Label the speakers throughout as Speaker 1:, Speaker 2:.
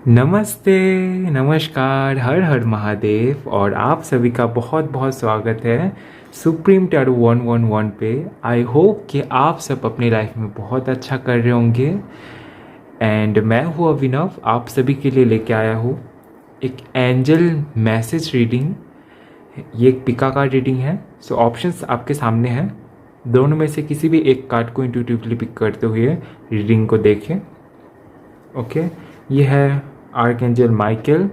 Speaker 1: नमस्ते, नमस्कार, हर हर महादेव और आप सभी का बहुत बहुत स्वागत है सुप्रीम टैरो 111 पे। आई होप कि आप सब अपनी लाइफ में बहुत अच्छा कर रहे होंगे। एंड मैं हूँ अभिनव, आप सभी के लिए लेके आया हूँ एक एंजल मैसेज रीडिंग। ये एक पिका कार्ड रीडिंग है। सो ऑप्शंस आपके सामने हैं, दोनों में से किसी भी एक कार्ड को इंट्यूटिवली पिक करते हुए रीडिंग को देखें। ओके, ये है आर्कएंजल माइकल,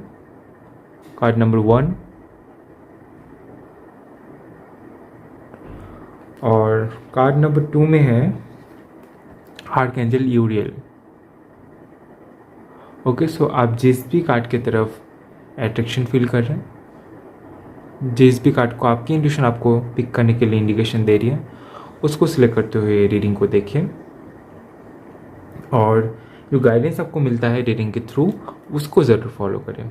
Speaker 1: कार्ड नंबर 1। और कार्ड नंबर 2 में है आर्कएंजल यूरियल। ओके, सो आप जिस भी कार्ड की तरफ अट्रैक्शन फील कर रहे हैं, जिस भी कार्ड को आपकी इंट्यूशन आपको पिक करने के लिए इंडिकेशन दे रही है, उसको सिलेक्ट करते हुए रीडिंग को देखें। और जो गाइडेंस आपको मिलता है रीडिंग के थ्रू, उसको ज़रूर फॉलो करें।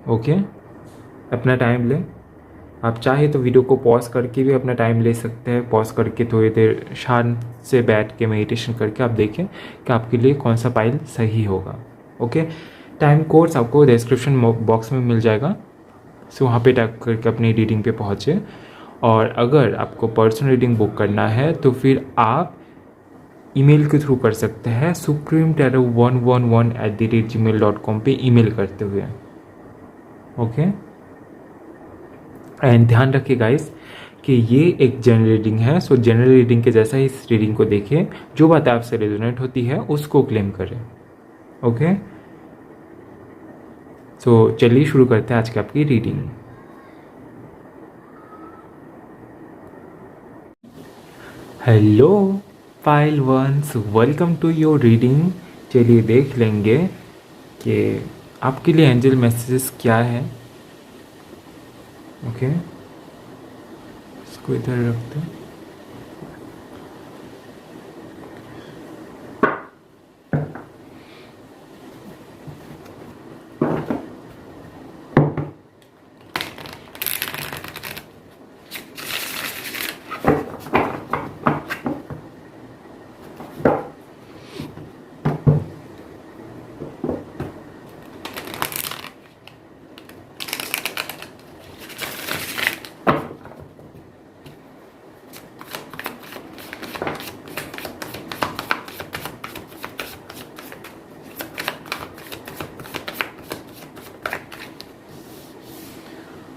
Speaker 1: ओके, अपना टाइम लें। आप चाहे तो वीडियो को पॉज करके भी अपना टाइम ले सकते हैं। पॉज करके थोड़ी देर शांत से बैठ के मेडिटेशन करके आप देखें कि आपके लिए कौन सा पाइल सही होगा। ओके, टाइम कोड्स आपको डिस्क्रिप्शन बॉक्स में मिल जाएगा, सो वहाँ पे टाइप करके अपनी रीडिंग पे पहुँचे। और अगर आपको पर्सनल रीडिंग बुक करना है तो फिर आप ईमेल के थ्रू कर सकते हैं, supremtarot111@gmail.com पे ईमेल करते हुए। ओके, एंड ध्यान रखिए गाइस कि ये एक जनरल रीडिंग है। सो जनरल रीडिंग के जैसा ही इस रीडिंग को देखिए, जो बात आपसे रेजोनेट होती है उसको क्लेम करें। ओके, सो चलिए शुरू करते हैं आज की आपकी reading. Hello pile ones, welcome to your reading. चलिए देख लेंगे कि आपके लिए एंजल मैसेजेस क्या है। ओके, इसको इधर रखते हैं।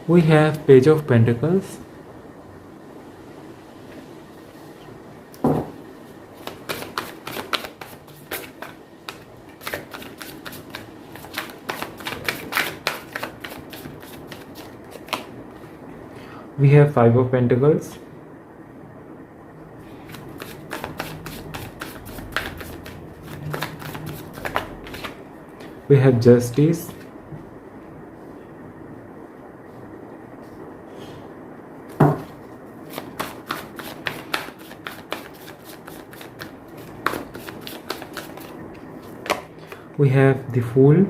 Speaker 1: We have Page of Pentacles, we have Five of Pentacles, we have Justice, we have the Fool,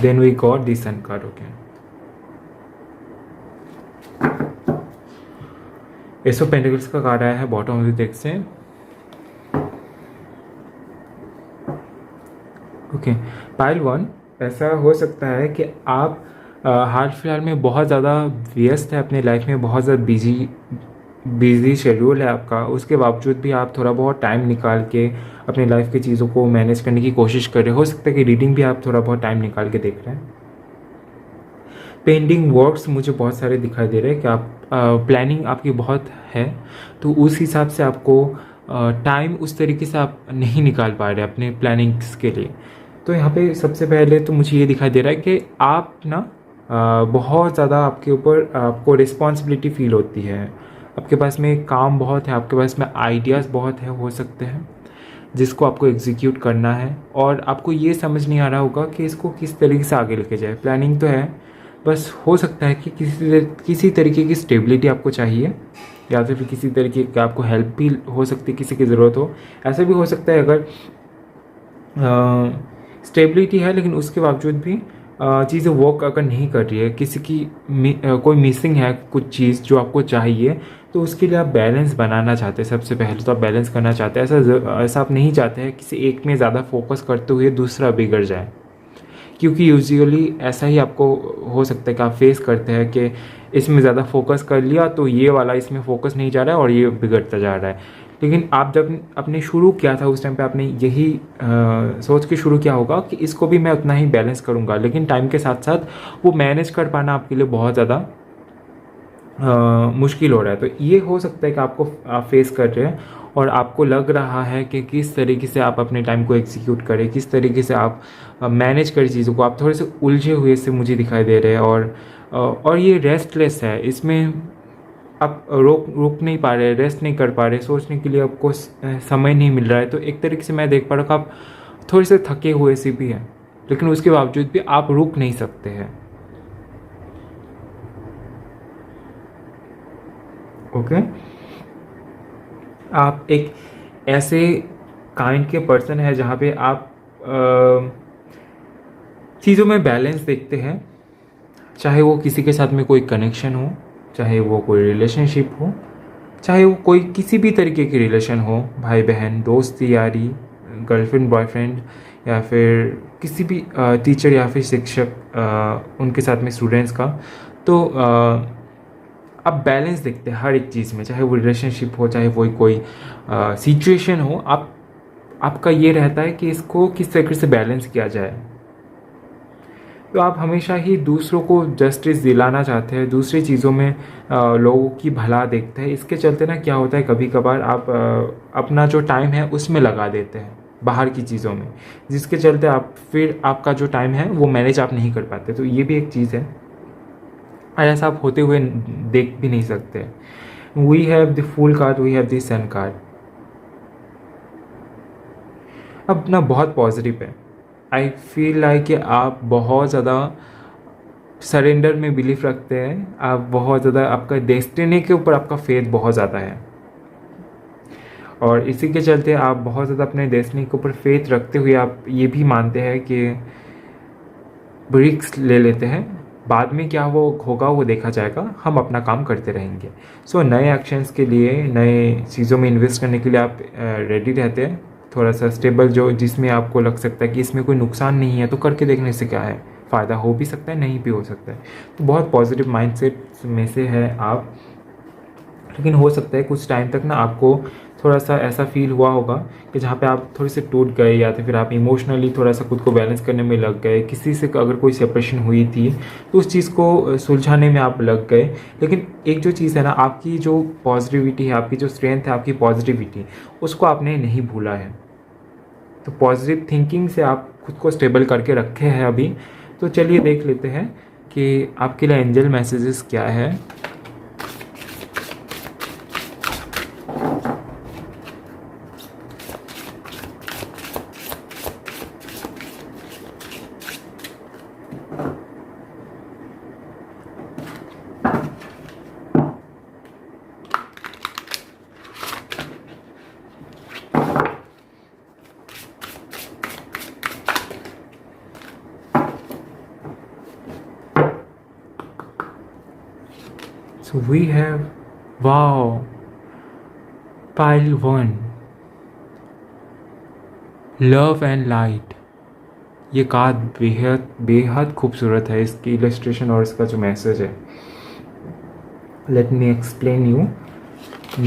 Speaker 1: then we got the Sun card. Okay, S of pentacles का कार्ड आया है bottom of the deck से। Okay, pile 1, ऐसा हो सकता है कि आप हाल फिलहाल में बहुत ज़्यादा व्यस्त है अपने लाइफ में, बहुत ज़्यादा बिजी शेड्यूल है आपका। उसके बावजूद भी आप थोड़ा बहुत टाइम निकाल के अपनी लाइफ की चीज़ों को मैनेज करने की कोशिश कर रहे हो। सकता है कि रीडिंग भी आप थोड़ा बहुत टाइम निकाल के देख रहे हैं। पेंडिंग वर्क्स मुझे बहुत सारे दिखाई दे रहे हैं कि आप प्लानिंग आपकी बहुत है, तो उस हिसाब से आपको टाइम उस तरीके से आप नहीं निकाल पा रहे अपने प्लानिंग्स के लिए। तो यहाँ पे सबसे पहले तो मुझे ये दिखाई दे रहा है कि आप ना बहुत ज़्यादा आपके ऊपर आपको रिस्पॉन्सिबिलिटी फील होती है। आपके पास में काम बहुत है, आपके पास में आइडियाज़ बहुत है हो सकते हैं, जिसको आपको एग्जीक्यूट करना है। और आपको ये समझ नहीं आ रहा होगा कि इसको किस तरीके से आगे लेके जाए। प्लानिंग तो है, बस हो सकता है कि किसी तरीके की स्टेबिलिटी आपको चाहिए, या फिर किसी तरीके की आपको हेल्प भी हो सकती है, किसी की ज़रूरत हो। ऐसा भी हो सकता है अगर स्टेबिलिटी है लेकिन उसके बावजूद भी चीज़ें वर्क अगर नहीं कर रही है, किसी की कोई मिसिंग है कुछ चीज़ जो आपको चाहिए, तो उसके लिए आप बैलेंस बनाना चाहते हैं। सबसे पहले तो आप बैलेंस करना चाहते हैं। ऐसा आप नहीं चाहते हैं किसी एक में ज़्यादा फोकस करते हुए दूसरा बिगड़ जाए, क्योंकि यूजुअली ऐसा ही आपको हो सकता है कि आप फेस करते हैं कि इसमें ज़्यादा फोकस कर लिया तो ये वाला इसमें फोकस नहीं जा रहा है और ये बिगड़ता जा रहा है। लेकिन आप जब आपने शुरू किया था उस टाइम पे आपने यही सोच के शुरू किया होगा कि इसको भी मैं उतना ही बैलेंस करूँगा, लेकिन टाइम के साथ साथ वो मैनेज कर पाना आपके लिए बहुत ज़्यादा मुश्किल हो रहा है। तो ये हो सकता है कि आप फेस कर रहे हैं और आपको लग रहा है कि किस तरीके से आप अपने टाइम को एग्जीक्यूट करें, किस तरीके से आप मैनेज करें चीज़ों को। आप थोड़े से उलझे हुए से मुझे दिखाई दे रहे हैं और ये रेस्टलेस है। इसमें आप रोक नहीं पा रहे, रेस्ट नहीं कर पा रहे, सोचने के लिए आपको समय नहीं मिल रहा है। तो एक तरीके से मैं देख पा रहा हूँ कि आप थोड़े से थके हुए से भी हैं, लेकिन उसके बावजूद भी आप रुक नहीं सकते हैं। ओके, आप एक ऐसे काइंड के पर्सन है जहाँ पे आप चीज़ों में बैलेंस देखते हैं, चाहे वो किसी के साथ में कोई कनेक्शन हो, चाहे वो कोई रिलेशनशिप हो, चाहे वो कोई किसी भी तरीके की रिलेशन हो, भाई बहन, दोस्ती यारी, गर्लफ्रेंड बॉयफ्रेंड, या फिर किसी भी टीचर या फिर शिक्षक, उनके साथ में स्टूडेंट्स का। तो आप बैलेंस देखते हैं हर एक चीज़ में, चाहे वो रिलेशनशिप हो, चाहे वो कोई सिचुएशन हो। आपका ये रहता है कि इसको किस तरीके से बैलेंस किया जाए। तो आप हमेशा ही दूसरों को जस्टिस दिलाना चाहते हैं, दूसरी चीज़ों में लोगों की भला देखते हैं। इसके चलते ना क्या होता है, कभी कभार आप अपना जो टाइम है उसमें लगा देते हैं बाहर की चीज़ों में, जिसके चलते आप फिर आपका जो टाइम है वो मैनेज आप नहीं कर पाते। तो ये भी एक चीज़ है, ऐसा आप होते हुए देख भी नहीं सकते। We have the fool card, we have the sun card. अब ना बहुत पॉजिटिव है। आई फील लाइक कि आप बहुत ज़्यादा सरेंडर में बिलीव रखते हैं, आप बहुत ज़्यादा, आपका डेस्टिनी के ऊपर आपका फेथ बहुत ज़्यादा है, और इसी के चलते आप बहुत ज़्यादा अपने डेस्टिनी के ऊपर फेथ रखते हुए आप ये भी मानते हैं कि रिस्क ले लेते हैं, बाद में क्या वो होगा वो देखा जाएगा, हम अपना काम करते रहेंगे। सो नए एक्शंस के लिए, नए चीज़ों में इन्वेस्ट करने के लिए आप रेडी रहते हैं। थोड़ा सा स्टेबल जो जिसमें आपको लग सकता है कि इसमें कोई नुकसान नहीं है, तो करके देखने से क्या है, फ़ायदा हो भी सकता है, नहीं भी हो सकता है। तो बहुत पॉजिटिव माइंडसेट में से है आप। लेकिन हो सकता है कुछ टाइम तक ना आपको थोड़ा सा ऐसा फील हुआ होगा कि जहाँ पे आप थोड़े से टूट गए, या तो फिर आप इमोशनली थोड़ा सा खुद को बैलेंस करने में लग गए, किसी से अगर कोई सेपरेशन हुई थी तो उस चीज़ को सुलझाने में आप लग गए। लेकिन एक जो चीज़ है ना, आपकी जो पॉजिटिविटी है, आपकी जो स्ट्रेंथ है, आपकी पॉजिटिविटी, उसको आपने नहीं भूला है। तो पॉजिटिव थिंकिंग से आप खुद को स्टेबल करके रखे हैं अभी। तो चलिए देख लेते हैं कि आपके लिए एंजल मैसेजेस क्या है। So we have, wow, pile 1, love and light. ये कार्ड बेहद बेहद खूबसूरत है, इसकी इलस्ट्रेशन और इसका जो मैसेज है। Let me explain you.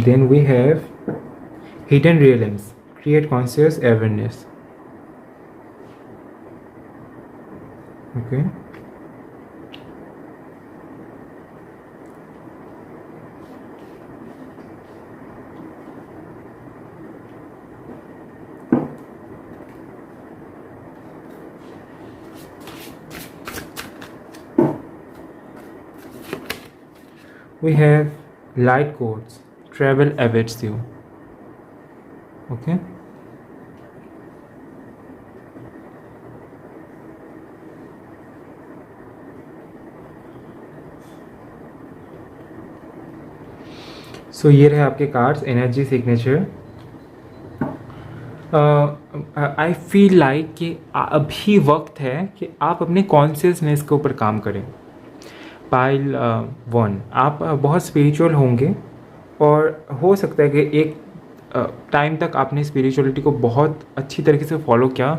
Speaker 1: Then we have hidden realms, create conscious awareness. Okay, we have light codes, travel awaits you. Okay, so ये रहे आपके cards, energy signature. I feel like कि अभी वक्त है कि आप अपने कॉन्शियसनेस के ऊपर काम करें। पाइल 1, आप बहुत स्पिरिचुअल होंगे और हो सकता है कि एक टाइम तक आपने स्पिरिचुअलिटी को बहुत अच्छी तरीके से फॉलो किया,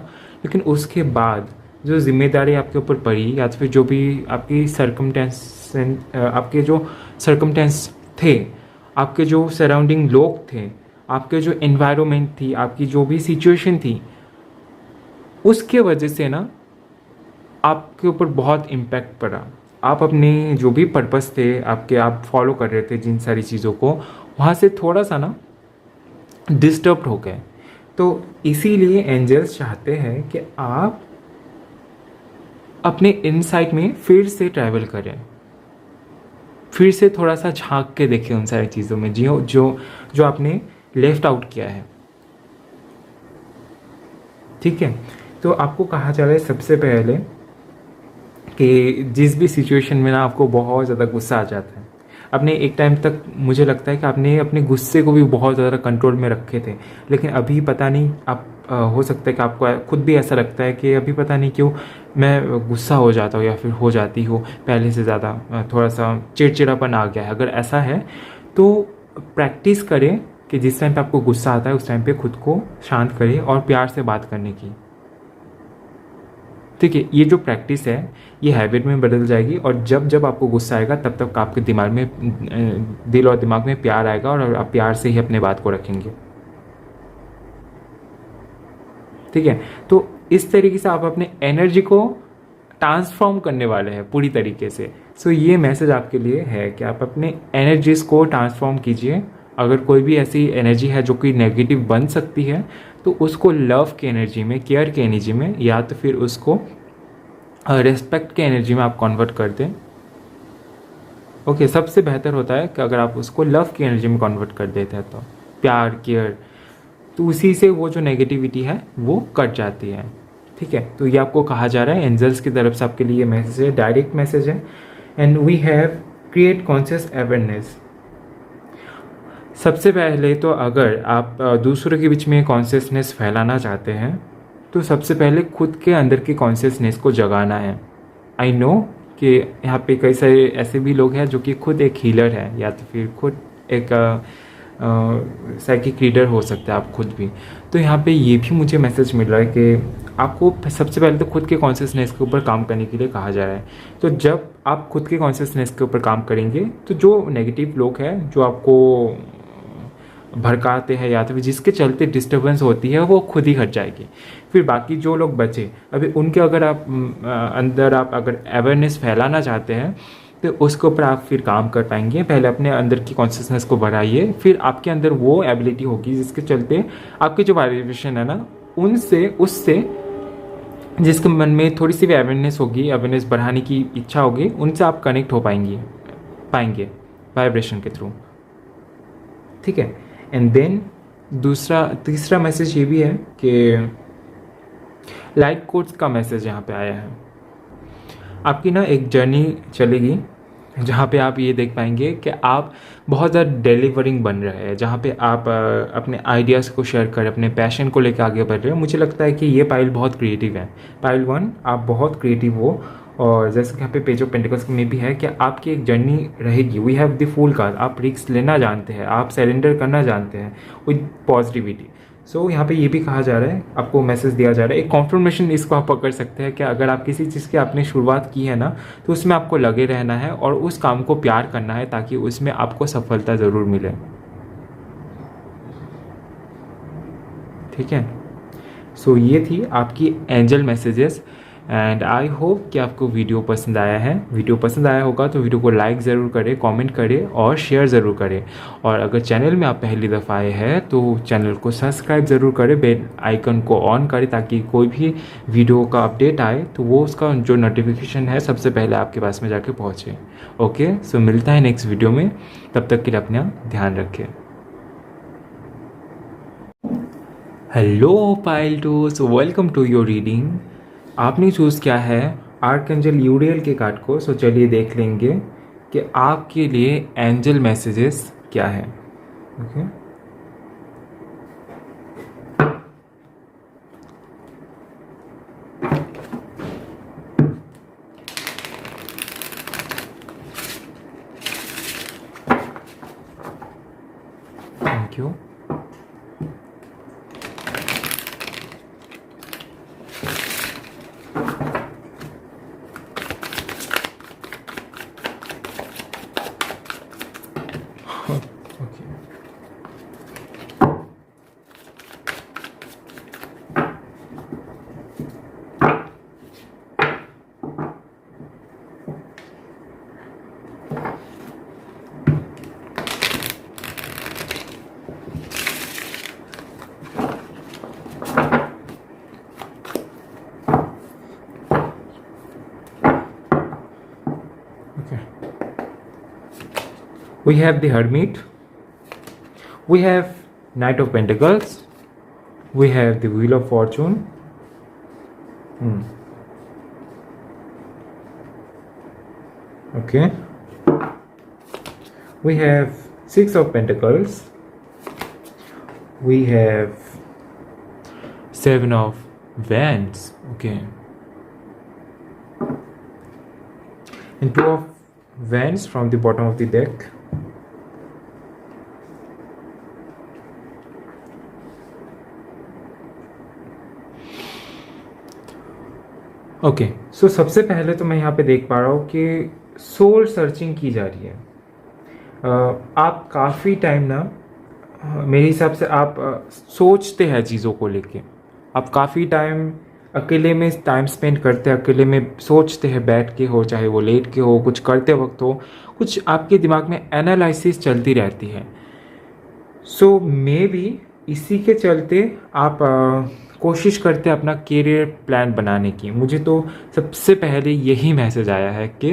Speaker 1: लेकिन उसके बाद जो जिम्मेदारी आपके ऊपर पड़ी या तो फिर जो भी आपकी आपके जो सर्कमटेंस थे, आपके जो सराउंडिंग लोग थे, आपके जो एनवायरनमेंट थी, आपकी जो भी सिचुएशन थी, उसके वजह से ना आपके ऊपर बहुत इम्पैक्ट पड़ा। आप अपने जो भी पर्पस थे आपके, आप फॉलो कर रहे थे जिन सारी चीज़ों को, वहाँ से थोड़ा सा ना डिस्टर्ब हो गए। तो इसीलिए एंजल्स चाहते हैं कि आप अपने इनसाइट में फिर से ट्रैवल करें, फिर से थोड़ा सा झांक के देखें उन सारी चीज़ों में जो जो जो आपने लेफ्ट आउट किया है। ठीक है, तो आपको कहा जा रहा है सबसे पहले कि जिस भी सिचुएशन में ना आपको बहुत ज़्यादा गुस्सा आ जाता है, आपने एक टाइम तक मुझे लगता है कि आपने अपने गुस्से को भी बहुत ज़्यादा कंट्रोल में रखे थे, लेकिन अभी पता नहीं आप हो सकता है कि आपको खुद भी ऐसा लगता है कि अभी पता नहीं क्यों मैं गुस्सा हो जाता हूँ या फिर हो जाती हूँ पहले से ज़्यादा, थोड़ा सा चिड़चिड़ापन आ गया है। अगर ऐसा है तो प्रैक्टिस करें कि जिस टाइम पे आपको गुस्सा आता है उस टाइम पे खुद को शांत करें और प्यार से बात करने की। ठीक है, ये जो प्रैक्टिस है ये हैबिट में बदल जाएगी, और जब जब आपको गुस्सा आएगा तब तक आपके दिमाग में, दिल और दिमाग में प्यार आएगा और आप प्यार से ही अपने बात को रखेंगे। ठीक है, तो इस तरीके से आप अपने एनर्जी को ट्रांसफॉर्म करने वाले हैं पूरी तरीके से। सो ये मैसेज आपके लिए है कि आप अपने एनर्जीज को ट्रांसफॉर्म कीजिए। अगर कोई भी ऐसी एनर्जी है जो कि नेगेटिव बन सकती है तो उसको लव की एनर्जी में, केयर की एनर्जी में, या तो फिर उसको रिस्पेक्ट की एनर्जी में आप कन्वर्ट कर दें। ओके, सबसे बेहतर होता है कि अगर आप उसको लव की एनर्जी में कन्वर्ट कर देते हैं, तो प्यार, केयर, तो उसी से वो जो नेगेटिविटी है वो कट जाती है। ठीक है, तो ये आपको कहा जा रहा है एंजल्स की तरफ से आपके लिए मैसेज है, डायरेक्ट मैसेज है। And we have create conscious awareness. सबसे पहले तो अगर आप दूसरों के बीच में कॉन्शियसनेस फैलाना चाहते हैं तो सबसे पहले खुद के अंदर की कॉन्शियसनेस को जगाना है। आई नो कि यहाँ पे कई सारे ऐसे भी लोग हैं जो कि खुद एक हीलर है या तो फिर खुद एक साइकिक रीडर हो सकता है आप खुद भी। तो यहाँ पे ये भी मुझे मैसेज मिल रहा है कि आपको सबसे पहले तो खुद के कॉन्शियसनेस के ऊपर काम करने के लिए कहा जा रहा है। तो जब आप खुद के कॉन्शियसनेस के ऊपर काम करेंगे तो जो नेगेटिव लोग हैं जो आपको भड़काते हैं या तो फिर जिसके चलते डिस्टर्बेंस होती है वो खुद ही हट जाएगी। फिर बाकी जो लोग बचे अभी उनके अगर आप अंदर आप अगर अवेयरनेस फैलाना चाहते हैं तो उसके ऊपर आप फिर काम कर पाएंगे। पहले अपने अंदर की कॉन्शियसनेस को बढ़ाइए, फिर आपके अंदर वो एबिलिटी होगी जिसके चलते आपके जो वाइब्रेशन है ना उनसे, उससे जिसके मन में थोड़ी सी भी अवेयरनेस होगी, अवेयरनेस बढ़ाने की इच्छा होगी, उनसे आप कनेक्ट हो पाएंगे वाइब्रेशन के थ्रू। ठीक है, एंड देन तीसरा मैसेज ये भी है कि लाइट कोड्स का मैसेज यहाँ पे आया है। आपकी ना एक जर्नी चलेगी जहाँ पे आप ये देख पाएंगे कि आप बहुत ज़्यादा डिलीवरिंग बन रहे हैं, जहाँ पे आप अपने आइडियाज़ को शेयर कर अपने पैशन को लेकर आगे बढ़ रहे हो। मुझे लगता है कि ये पाइल बहुत क्रिएटिव है। पाइल 1, आप बहुत क्रिएटिव हो, और जैसे कि यहाँ पे पेज ऑफ पेंटिकल्स में भी है कि आपकी एक जर्नी रहेगी। We have the fool card, आप रिस्क लेना जानते हैं, आप सरेंडर करना जानते हैं विद पॉजिटिविटी। सो यहाँ पे ये भी कहा जा रहा है, आपको मैसेज दिया जा रहा है, एक कॉन्फर्मेशन इसको आप पकड़ सकते हैं कि अगर आप किसी चीज़ की आपने शुरुआत की है ना तो उसमें आपको लगे रहना है और उस काम को प्यार करना है ताकि उसमें आपको सफलता ज़रूर मिले। ठीक है, सो ये थी आपकी angel messages, and I hope कि आपको वीडियो पसंद आया है। वीडियो पसंद आया होगा तो वीडियो को लाइक ज़रूर करें, कमेंट करें और शेयर ज़रूर करें। और अगर चैनल में आप पहली दफ़ा आए हैं तो चैनल को सब्सक्राइब ज़रूर करें, बेल आइकन को ऑन करें ताकि कोई भी वीडियो का अपडेट आए तो वो उसका जो नोटिफिकेशन है सबसे पहले आपके पास में जाके पहुँचे। ओके, सो मिलता है नेक्स्ट वीडियो में, तब तक के लिए अपना ध्यान रखें। Hello pile 2, so welcome to your reading. आपने चूज़ किया है आर्कएंजल यूरियल के कार्ड को। सो चलिए देख लेंगे कि आपके लिए एंजल मैसेजेस क्या है। Okay, thank you. We have the Hermit, we have Knight of Pentacles, we have the Wheel of Fortune, okay, we have Six of Pentacles, we have Seven of Wands, okay, and Two of Wands from the bottom of the deck. Okay so सबसे पहले तो मैं यहाँ पे देख पा रहा हूँ कि सोल सर्चिंग की जा रही है। आप काफ़ी टाइम ना मेरे हिसाब से आप सोचते हैं चीज़ों को लेके, आप काफ़ी टाइम अकेले में टाइम स्पेंड करते हैं, अकेले में सोचते हैं, बैठ के हो चाहे वो लेट के हो, कुछ करते वक्त हो, कुछ आपके दिमाग में एनालिसिस चलती रहती है। सो मे बी इसी के चलते आप कोशिश करते हैं अपना कैरियर प्लान बनाने की। मुझे तो सबसे पहले यही मैसेज आया है कि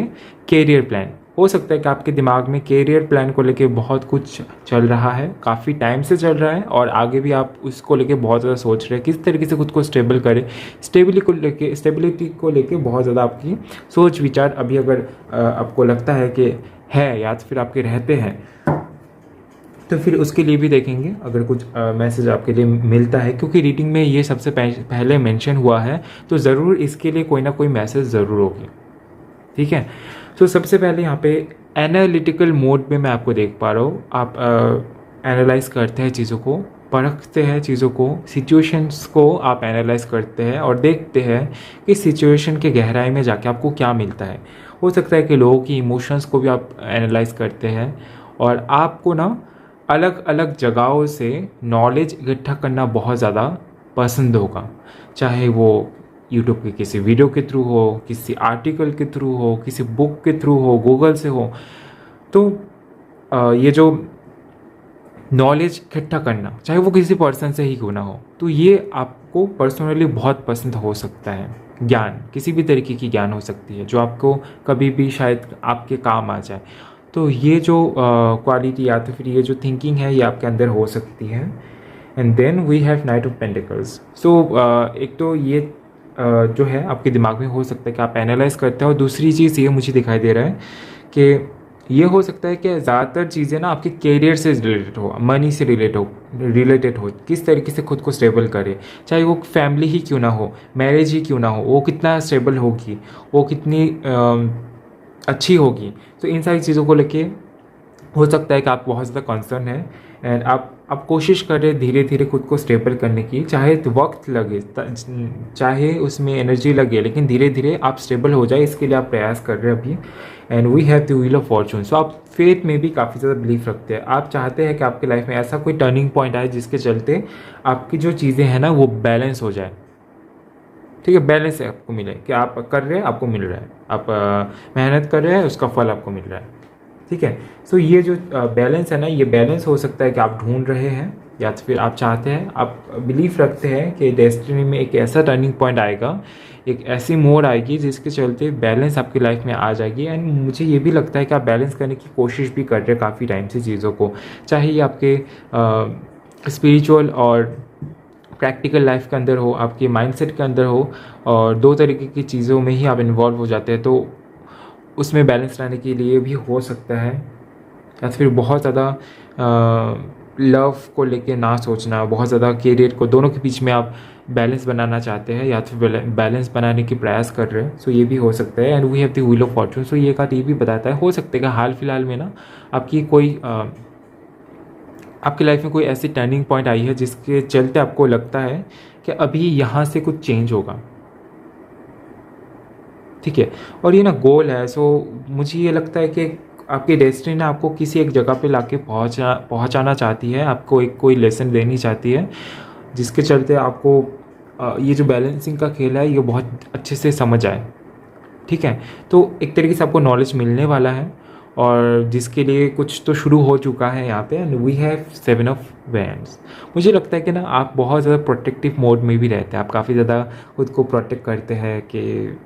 Speaker 1: कैरियर प्लान, हो सकता है कि आपके दिमाग में कैरियर प्लान को लेके बहुत कुछ चल रहा है, काफ़ी टाइम से चल रहा है और आगे भी आप उसको लेके बहुत ज़्यादा सोच रहे हैं किस तरीके से खुद को स्टेबल करें। स्टेबिलिटी को लेके बहुत ज़्यादा आपकी सोच विचार अभी अगर आपको लगता है कि है या तो फिर आपके रहते हैं, तो फिर उसके लिए भी देखेंगे अगर कुछ मैसेज आपके लिए मिलता है, क्योंकि रीडिंग में ये सबसे पहले मेंशन हुआ है तो ज़रूर इसके लिए कोई ना कोई मैसेज ज़रूर होगी। ठीक है, तो सबसे पहले यहाँ पे एनालिटिकल मोड में मैं आपको देख पा रहा हूँ। आप एनालाइज करते हैं चीज़ों को, परखते हैं चीज़ों को, सिचुएशंस को आप एनालाइज करते हैं और देखते हैं कि सिचुएशन के गहराई में जाके आपको क्या मिलता है। हो सकता है कि लोगों की इमोशंस को भी आप एनालाइज करते हैं और आपको ना अलग अलग जगहों से नॉलेज इकट्ठा करना बहुत ज़्यादा पसंद होगा, चाहे वो यूट्यूब के किसी वीडियो के थ्रू हो, किसी आर्टिकल के थ्रू हो, किसी बुक के थ्रू हो, गूगल से हो। तो ये जो नॉलेज इकट्ठा करना, चाहे वो किसी पर्सन से ही क्यों ना हो, तो ये आपको पर्सनली बहुत पसंद हो सकता है। ज्ञान, किसी भी तरीके की ज्ञान हो सकती है जो आपको कभी भी शायद आपके काम आ जाए। तो ये जो क्वालिटी या तो फिर ये जो थिंकिंग है ये आपके अंदर हो सकती है। And then we have knight of pentacles. So एक तो ये जो है आपके दिमाग में हो सकता है कि आप एनालाइज करते हैं, और दूसरी चीज़ ये मुझे दिखाई दे रहा है कि ये हो सकता है कि ज़्यादातर चीज़ें ना आपके कैरियर से रिलेटेड हो, मनी से रिलेटेड हो, किस तरीके से खुद को स्टेबल करे, चाहे वो फैमिली ही क्यों ना हो, मैरिज ही क्यों ना हो, वो कितना स्टेबल होगी, वो कितनी अच्छी होगी। तो इन सारी चीज़ों को लेके हो सकता है कि आप बहुत ज़्यादा कंसर्न है एंड आप कोशिश करें धीरे धीरे खुद को स्टेबल करने की, चाहे तो वक्त लगे, चाहे उसमें एनर्जी लगे, लेकिन धीरे धीरे आप स्टेबल हो जाए, इसके लिए आप प्रयास कर रहे हैं अभी। And we have the wheel of fortune. So आप फेथ में भी काफ़ी ज़्यादा बिलीव रखते हैं। आप चाहते हैं कि आपके लाइफ में ऐसा कोई टर्निंग पॉइंट आए जिसके चलते आपकी जो चीज़ें हैं ना वो बैलेंस हो जाए। ठीक है, बैलेंस आपको मिले कि आप कर रहे हैं, आपको मिल रहा है, आप मेहनत कर रहे हैं, उसका फल आपको मिल रहा है। ठीक है, सो ये जो बैलेंस है ना, ये बैलेंस हो सकता है कि आप ढूंढ रहे हैं या तो फिर आप चाहते हैं, आप बिलीव रखते हैं कि डेस्टिनी में एक ऐसा टर्निंग पॉइंट आएगा, एक ऐसी मोड़ आएगी जिसके चलते बैलेंस आपकी लाइफ में आ जाएगी। एंड मुझे ये भी लगता है कि आप बैलेंस करने की कोशिश भी कर रहे हैं काफ़ी टाइम से चीज़ों को, चाहे ये आपके स्पिरिचुअल और प्रैक्टिकल लाइफ के अंदर हो, आपके माइंडसेट के अंदर हो, और दो तरीके की चीज़ों में ही आप इन्वॉल्व हो जाते हैं, तो उसमें बैलेंस लाने के लिए भी हो सकता है। या फिर बहुत ज़्यादा लव को लेके ना सोचना, बहुत ज़्यादा कैरियर को, दोनों के बीच में आप बैलेंस बनाना चाहते हैं या फिर बैलेंस बनाने की प्रयास कर रहे हैं। सो ये भी हो सकता है। And we have the wheel of fortune. So ये बात ये भी बताता है, हो सकता है कि हाल फिलहाल में ना आपकी कोई आपकी लाइफ में कोई ऐसी टर्निंग पॉइंट आई है जिसके चलते आपको लगता है कि अभी यहाँ से कुछ चेंज होगा, ठीक है। और ये ना गोल है, सो मुझे ये लगता है कि आपकी डेस्टिनी ना आपको किसी एक जगह पे लाके पहुँचाना चाहती है, आपको एक कोई लेसन देनी चाहती है, जिसके चलते आपको ये जो बैलेंसिंग का खेल है ये बहुत अच्छे से समझ आए, ठीक है। तो एक तरीके से आपको नॉलेज मिलने वाला है, और जिसके लिए कुछ तो शुरू हो चुका है यहाँ पे। And we have 7 of wands. मुझे लगता है कि ना आप बहुत ज़्यादा प्रोटेक्टिव मोड में भी रहते हैं, आप काफ़ी ज़्यादा खुद को प्रोटेक्ट करते हैं कि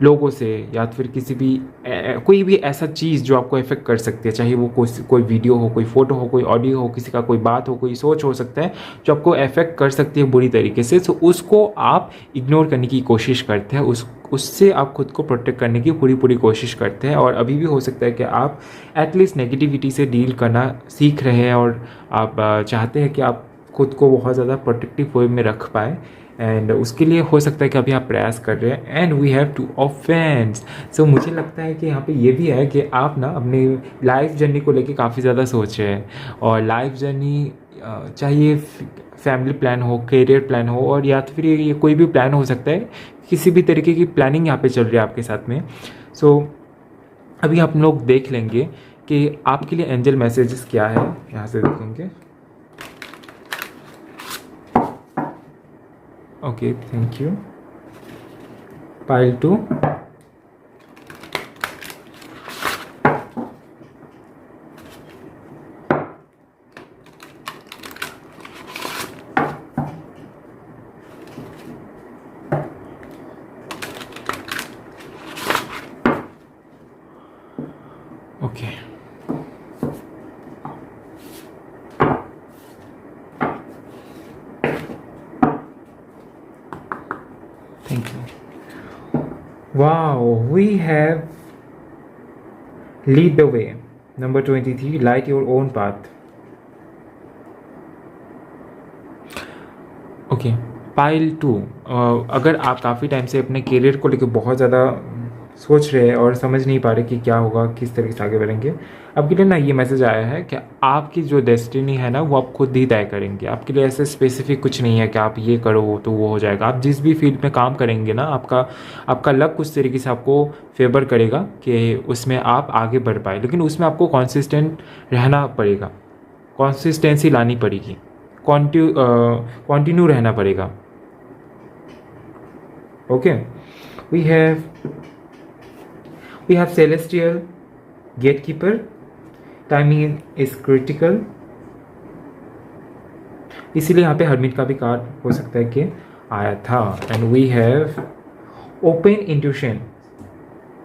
Speaker 1: लोगों से, या फिर किसी भी कोई भी ऐसा चीज़ जो आपको इफेक्ट कर सकती है, चाहे वो कोई वीडियो हो, कोई फ़ोटो हो, कोई ऑडियो हो, किसी का कोई बात हो, कोई सोच हो सकता है जो आपको इफेक्ट कर सकती है बुरी तरीके से। सो उसको आप इग्नोर करने की कोशिश करते हैं, उससे आप खुद को प्रोटेक्ट करने की पूरी कोशिश करते हैं। और अभी भी हो सकता है कि आप एटलीस्ट नेगेटिविटी से डील करना सीख रहे हैं, और आप चाहते हैं कि आप खुद को बहुत ज़्यादा प्रोटेक्टिव वे में रख पाए, एंड उसके लिए हो सकता है कि अभी आप प्रयास कर रहे हैं। And we have 2 offence. So मुझे लगता है कि यहाँ पे ये भी है कि आप ना अपनी लाइफ जर्नी को लेके काफ़ी ज़्यादा सोच रहे हैं, और लाइफ जर्नी चाहिए फैमिली प्लान हो, करियर प्लान हो, और या तो फिर ये कोई भी प्लान हो सकता है, किसी भी तरीके की प्लानिंग यहाँ पे चल रही है आपके साथ में। सो अभी आप लोग देख लेंगे कि आपके लिए एंजल मैसेजेस क्या है, यहाँ से देखेंगे। Okay, thank you. Pile 2, okay. Thank you. Wow, we have lead the way. Number 23, light your own path. Okay, pile 2, अगर आप काफ़ी टाइम से अपने करियर को लेकर बहुत ज़्यादा सोच रहे हैं और समझ नहीं पा रहे कि क्या होगा, किस तरीके से आगे बढ़ेंगे, आपके लिए ना ये मैसेज आया है कि आपकी जो डेस्टिनी है ना वो आप खुद ही तय करेंगे। आपके लिए ऐसे स्पेसिफिक कुछ नहीं है कि आप ये करो तो वो हो जाएगा। आप जिस भी फील्ड में काम करेंगे ना, आपका लक उस तरीके से आपको फेवर करेगा कि उसमें आप आगे बढ़ पाए, लेकिन उसमें आपको कंसिस्टेंट रहना पड़ेगा, कंसिस्टेंसी लानी पड़ेगी, कंटिन्यू रहना पड़ेगा। Okay, we have celestial gatekeeper, timing is critical. इसीलिए यहाँ पे हर्मिट का भी कार्ड हो सकता है कि आया था। And we have open intuition,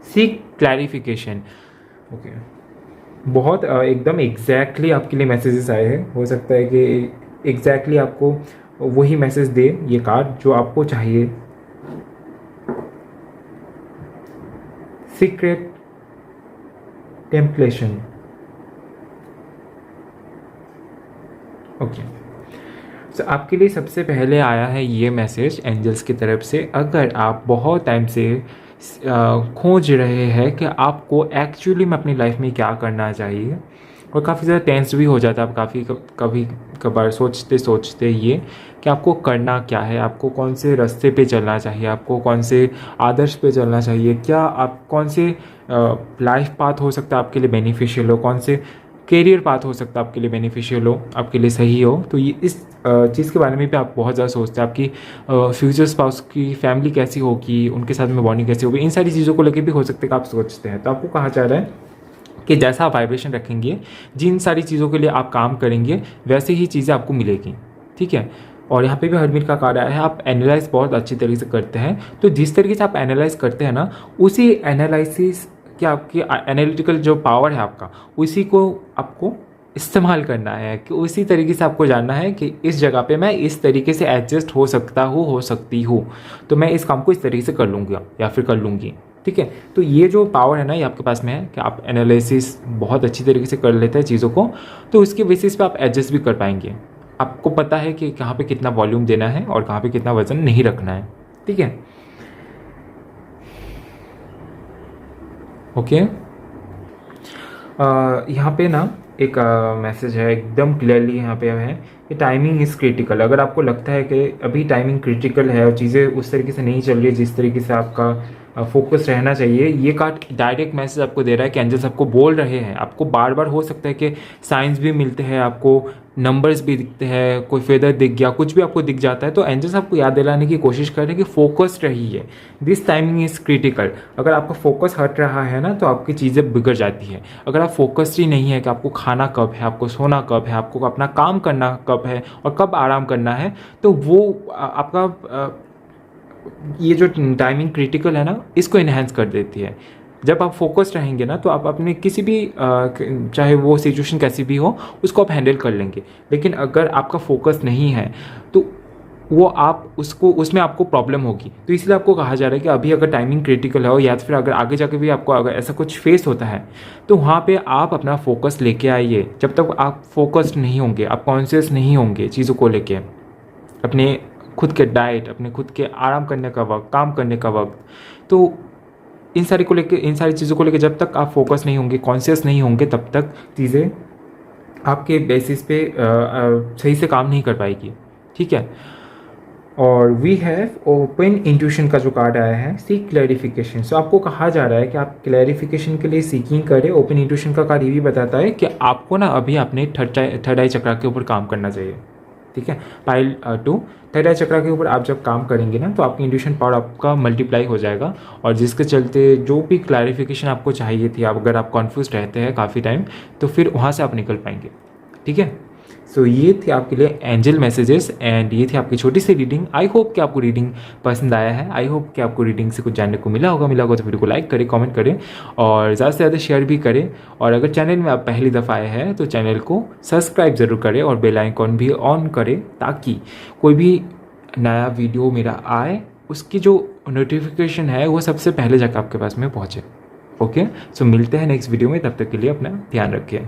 Speaker 1: seek clarification. Okay, बहुत एकदम एग्जैक्टली आपके लिए मैसेजेस आए हैं। हो सकता है कि एग्जैक्टली आपको वही मैसेज दे ये कार्ड जो आपको चाहिए। सीक्रेट टेम्पलेशन। ओके, तो आपके लिए सबसे पहले आया है ये मैसेज एंजल्स की तरफ से। अगर आप बहुत टाइम से खोज रहे हैं कि आपको एक्चुअली में अपनी लाइफ में क्या करना चाहिए, और काफ़ी ज़्यादा टेंस भी हो जाता है आप कभी कभार सोचते ये कि आपको करना क्या है, आपको कौन से रास्ते पे चलना चाहिए, आपको कौन से आदर्श पे चलना चाहिए, क्या आप कौन से लाइफ पाथ हो सकता है आपके लिए बेनिफिशियल हो, कौन से करियर पाथ हो सकता है आपके लिए बेनिफिशियल हो, आपके लिए सही हो। तो ये इस चीज़ के बारे में भी आप बहुत ज़्यादा सोचते हैं। आपकी फ्यूचर स्पाउस की फैमिली कैसी होगी, उनके साथ में बॉन्डिंग कैसी होगी, इन सारी चीज़ों को लेकर भी हो सकता है कि आप सोचते हैं। तो आपको कहा जा रहा है कि जैसा आप वाइब्रेशन रखेंगे, जिन सारी चीज़ों के लिए आप काम करेंगे, वैसे ही चीज़ें आपको मिलेगी, ठीक है। और यहाँ पे भी हरमीट का कार्ड आया है, आप एनालाइज बहुत अच्छी तरीके से करते हैं। तो जिस तरीके से आप एनालाइज करते हैं ना, उसी एनालिसिस कि आपकी एनालिटिकल जो पावर है आपका, उसी को आपको इस्तेमाल करना है, कि उसी तरीके से आपको जानना है कि इस जगह पे मैं इस तरीके से एडजस्ट हो सकता हूँ, हो सकती हूँ, तो मैं इस काम को इस तरीके से कर लूँगा या फिर कर लूँगी, ठीक है। तो ये जो पावर है ना, ये आपके पास में है कि आप एनालिसिस बहुत अच्छी तरीके से कर लेते हैं चीज़ों को, तो उसके बेसिस पे आप एडजस्ट भी कर पाएंगे। आपको पता है कि कहाँ पे कितना वॉल्यूम देना है और कहाँ पे कितना वजन नहीं रखना है, ठीक है। ओके, यहाँ पे ना एक मैसेज है एकदम क्लियरली यहाँ पे है कि टाइमिंग इज़ क्रिटिकल। अगर आपको लगता है कि अभी टाइमिंग क्रिटिकल है और चीज़ें उस तरीके से नहीं चल रही है जिस तरीके से आपका फोकस रहना चाहिए, ये कार्ड डायरेक्ट मैसेज आपको दे रहा है कि एंजल्स आपको बोल रहे हैं। आपको बार बार हो सकता है कि साइंस भी मिलते हैं, आपको नंबर्स भी दिखते हैं, कोई फेदर दिख गया, कुछ भी आपको दिख जाता है, तो एंजल्स आपको याद दिलाने की कोशिश कर रहे हैं कि फोकस्ड रहिए, दिस टाइमिंग इज़ क्रिटिकल। अगर आपका फोकस हट रहा है ना तो आपकी चीज़ें बिगड़ जाती है। अगर आप फोकस्ड ही नहीं है कि आपको खाना कब है, आपको सोना कब है, आपको अपना काम करना कब है और कब आराम करना है, तो वो आपका ये जो टाइमिंग क्रिटिकल है ना, इसको इन्हेंस कर देती है। जब आप फोकस्ड रहेंगे ना तो आप अपने किसी भी चाहे वो सिचुएशन कैसी भी हो उसको आप हैंडल कर लेंगे। लेकिन अगर आपका फोकस नहीं है तो वो आप उसको उसमें आपको प्रॉब्लम होगी। तो इसलिए आपको कहा जा रहा है कि अभी अगर टाइमिंग क्रिटिकल है या फिर अगर आगे जाके भी आपको अगर ऐसा कुछ फेस होता है तो वहाँ पे आप अपना फोकस लेके आइए। जब तक आप फोकस्ड नहीं होंगे, आप कॉन्शियस नहीं होंगे चीज़ों को लेके, अपने खुद के डाइट, अपने खुद के आराम करने का वक्त, काम करने का वक्त, तो इन सारी चीज़ों को लेके जब तक आप फोकस नहीं होंगे, कॉन्शियस नहीं होंगे, तब तक चीज़ें आपके बेसिस पे सही से काम नहीं कर पाएगी। ठीक है। और वी हैव ओपन इंट्यूशन का जो कार्ड आया है, सीक क्लैरिफिकेशन। सो आपको कहा जा रहा है कि आप क्लैरिफिकेशन के लिए सीकिंग करें। ओपन इंट्यूशन का कार्ड ये भी बताता है कि आपको ना अभी अपने थर्ड आई चक्र के ऊपर काम करना चाहिए। ठीक है। पाइल 2 थर्ड आई चक्र के ऊपर आप जब काम करेंगे ना तो आपकी इंट्यूशन पावर आपका मल्टीप्लाई हो जाएगा, और जिसके चलते जो भी क्लैरिफिकेशन आपको चाहिए थी, अगर आप कॉन्फ्यूज रहते हैं काफ़ी टाइम, तो फिर वहाँ से आप निकल पाएंगे। ठीक है। सो ये थे आपके लिए एंजल मैसेजेस एंड ये थी आपकी छोटी सी रीडिंग। आई होप कि आपको रीडिंग पसंद आया है। आई होप कि आपको रीडिंग से कुछ जानने को मिला होगा तो वीडियो को लाइक करें, कमेंट करें और ज़्यादा से ज़्यादा शेयर भी करें। और अगर चैनल में आप पहली दफ़ा आए हैं तो चैनल को सब्सक्राइब ज़रूर करें और बेल आइकॉन भी ऑन करें, ताकि कोई भी नया वीडियो मेरा आए उसकी जो नोटिफिकेशन है वो सबसे पहले जाकर आपके पास में पहुँचे। ओके। सो मिलते हैं नेक्स्ट वीडियो में, तब तक के लिए अपना ध्यान रखिए।